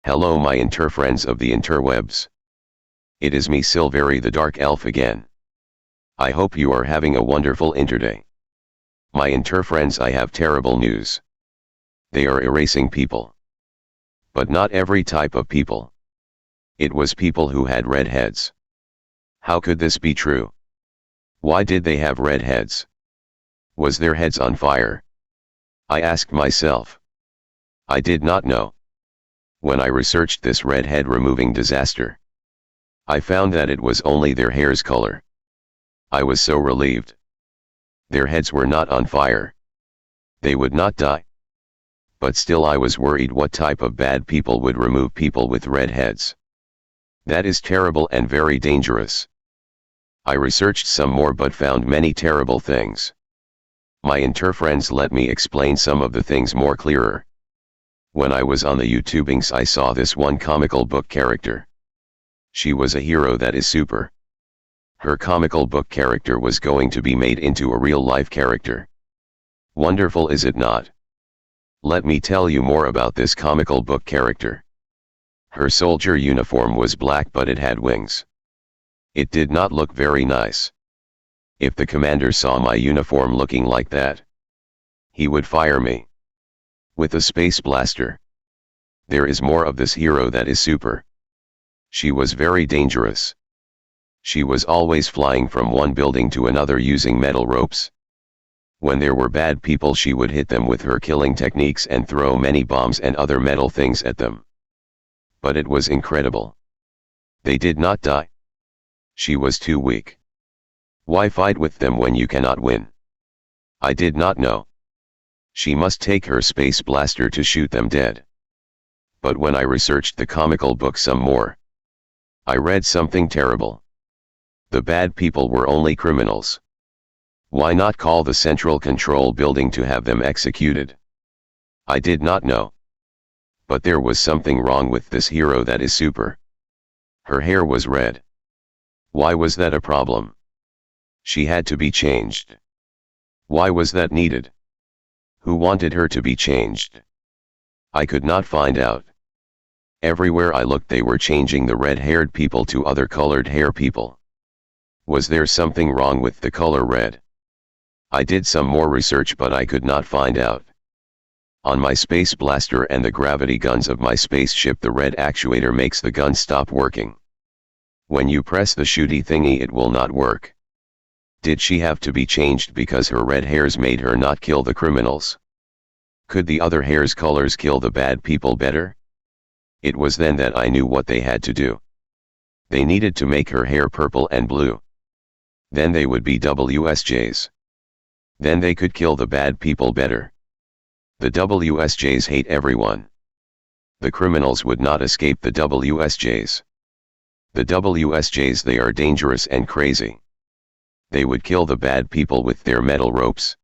Hello my interfriends of the interwebs. It is me Sylvari the Dark Elf again. I hope you are having a wonderful interday. My interfriends, I have terrible news. They are erasing people. But not every type of people. It was people who had red heads. How could this be true? Why did they have red heads? Was their heads on fire? I asked myself. I did not know. When I researched this red head removing disaster, I found that it was only their hair's color. I was so relieved. Their heads were not on fire. They would not die. But still I was worried what type of bad people would remove people with red heads. That is terrible and very dangerous. I researched some more but found many terrible things. My interfriends, let me explain some of the things more clearer. When I was on the YouTubings, I saw this one comical book character. She was a hero that is super. Her comical book character was going to be made into a real-life character. Wonderful, is it not? Let me tell you more about this comical book character. Her soldier uniform was black but it had wings. It did not look very nice. If the commander saw my uniform looking like that, he would fire me. With a space blaster. There is more of this hero that is super. She was very dangerous. She was always flying from one building to another using metal ropes. When there were bad people, she would hit them with her killing techniques and throw many bombs and other metal things at them. But it was incredible. They did not die. She was too weak. Why fight with them when you cannot win? I did not know. She must take her space blaster to shoot them dead. But when I researched the comical book some more, I read something terrible. The bad people were only criminals. Why not call the central control building to have them executed? I did not know. But there was something wrong with this hero that is super. Her hair was red. Why was that a problem? She had to be changed. Why was that needed? Who wanted her to be changed? I could not find out. Everywhere I looked they were changing the red-haired people to other colored hair people. Was there something wrong with the color red? I did some more research but I could not find out. On my space blaster and the gravity guns of my spaceship, the red actuator makes the gun stop working. When you press the shooty thingy it will not work. Did she have to be changed because her red hairs made her not kill the criminals? Could the other hairs' colors kill the bad people better? It was then that I knew what they had to do. They needed to make her hair purple and blue. Then they would be WSJs. Then they could kill the bad people better. The WSJs hate everyone. The criminals would not escape the WSJs. The WSJs, they are dangerous and crazy. They would kill the bad people with their metal ropes,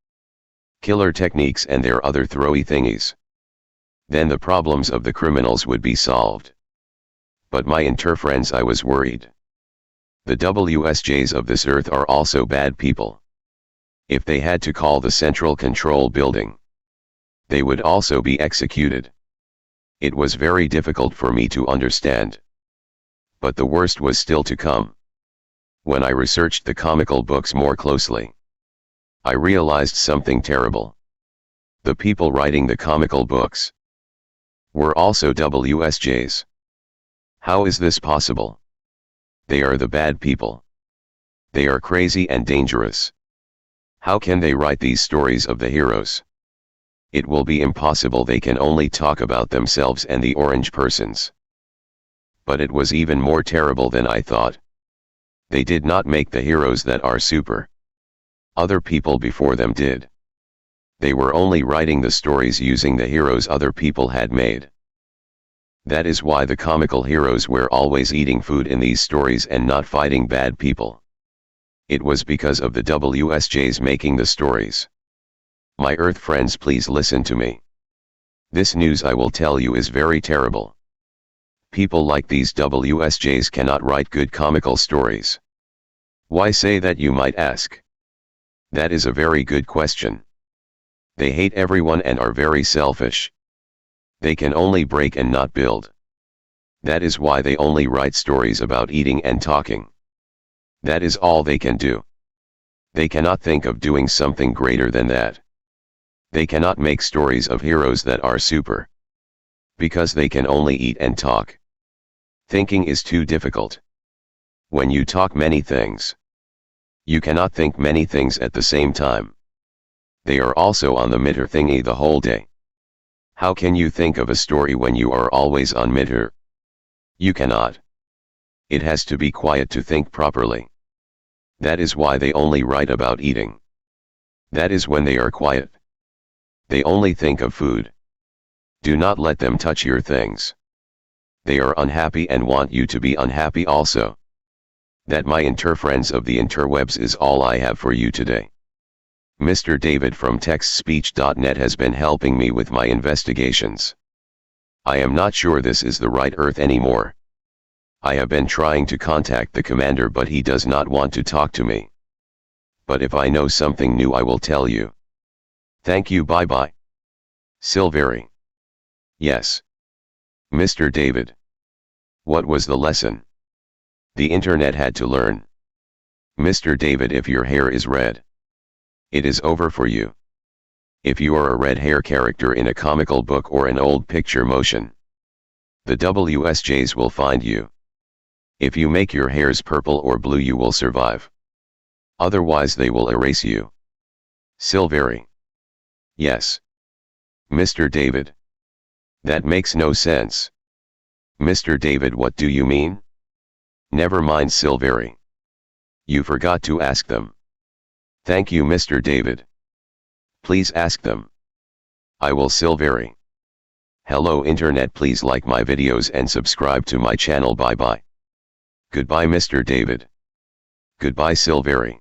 killer techniques and their other throwy thingies. Then the problems of the criminals would be solved. But my interfriends, I was worried. The WSJs of this earth are also bad people. If they had to call the central control building, they would also be executed. It was very difficult for me to understand. But the worst was still to come. When I researched the comical books more closely, I realized something terrible. The people writing the comical books were also WSJs. How is this possible? They are the bad people. They are crazy and dangerous. How can they write these stories of the heroes? It will be impossible. They can only talk about themselves and the orange persons. But it was even more terrible than I thought. They did not make the heroes that are super. Other people before them did. They were only writing the stories using the heroes other people had made. That is why the comical heroes were always eating food in these stories and not fighting bad people. It was because of the WSJs making the stories. My Earth friends, please listen to me. This news I will tell you is very terrible. People like these WSJs cannot write good comical stories. Why say that, you might ask? That is a very good question. They hate everyone and are very selfish. They can only break and not build. That is why they only write stories about eating and talking. That is all they can do. They cannot think of doing something greater than that. They cannot make stories of heroes that are super. Because they can only eat and talk. Thinking is too difficult. When you talk many things, you cannot think many things at the same time. They are also on the mitter thingy the whole day. How can you think of a story when you are always on mitter? You cannot. It has to be quiet to think properly. That is why they only write about eating. That is when they are quiet. They only think of food. Do not let them touch your things. They are unhappy and want you to be unhappy also. That, my interfriends of the interwebs, is all I have for you today. Mr. David from TextSpeech.net has been helping me with my investigations. I am not sure this is the right Earth anymore. I have been trying to contact the commander, but he does not want to talk to me. But if I know something new, I will tell you. Thank you, bye bye. Sylvari. Yes. Mr. David. What was the lesson? The internet had to learn. Mr. David, if your hair is red, it is over for you. If you are a red hair character in a comical book or an old picture motion, the WSJs will find you. If you make your hairs purple or blue, you will survive. Otherwise they will erase you. Sylvari. Yes. Mr. David. That makes no sense. Mr. David, what do you mean? Never mind, Sylvari. You forgot to ask them. Thank you, Mr. David. Please ask them. I will, Sylvari. Hello internet, please like my videos and subscribe to my channel. Bye bye. Goodbye, Mr. David. Goodbye, Sylvari.